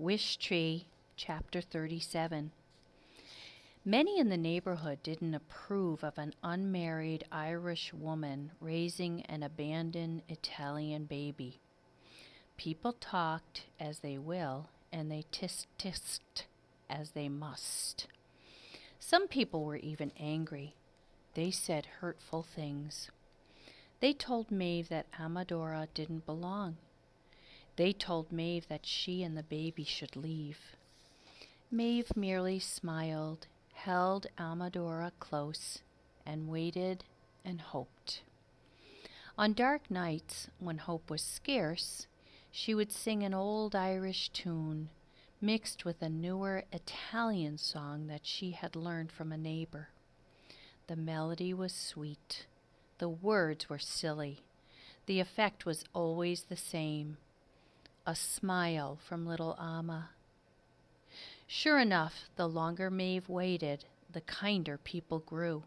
Wish Tree, Chapter 37. Many in the neighborhood didn't approve of an unmarried Irish woman raising an abandoned Italian baby. People talked as they will, and they tisk-tisked as they must. Some people were even angry. They said hurtful things. They told Maeve that Amadora didn't belong. They told Maeve that she and the baby should leave. Maeve merely smiled, held Amadora close, and waited and hoped. On dark nights, when hope was scarce, she would sing an old Irish tune mixed with a newer Italian song that she had learned from a neighbor. The melody was sweet. The words were silly. The effect was always the same. A smile from little Amma. Sure enough, the longer Maeve waited, the kinder people grew.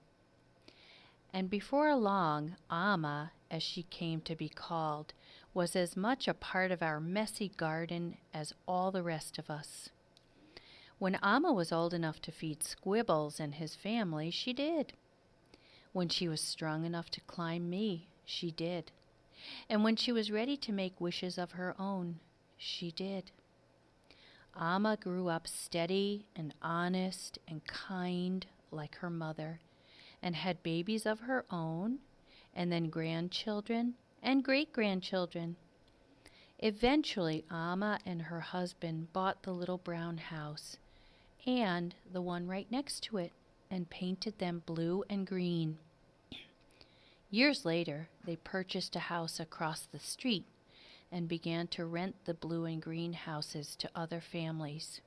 And before long, Amma, as she came to be called, was as much a part of our messy garden as all the rest of us. When Amma was old enough to feed Squibbles and his family, she did. When she was strong enough to climb me, she did. And when she was ready to make wishes of her own, she did. Amma grew up steady and honest and kind like her mother, and had babies of her own, and then grandchildren and great-grandchildren. Eventually, Amma and her husband bought the little brown house and the one right next to it and painted them blue and green. Years later, they purchased a house across the street and began to rent the blue and green houses to other families.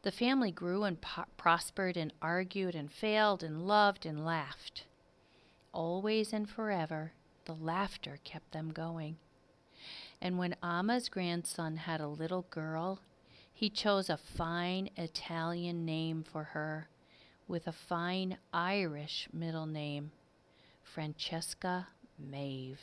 The family grew and prospered and argued and failed and loved and laughed. Always and forever, the laughter kept them going. And when Amma's grandson had a little girl, he chose a fine Italian name for her, with a fine Irish middle name, Francesca Maeve.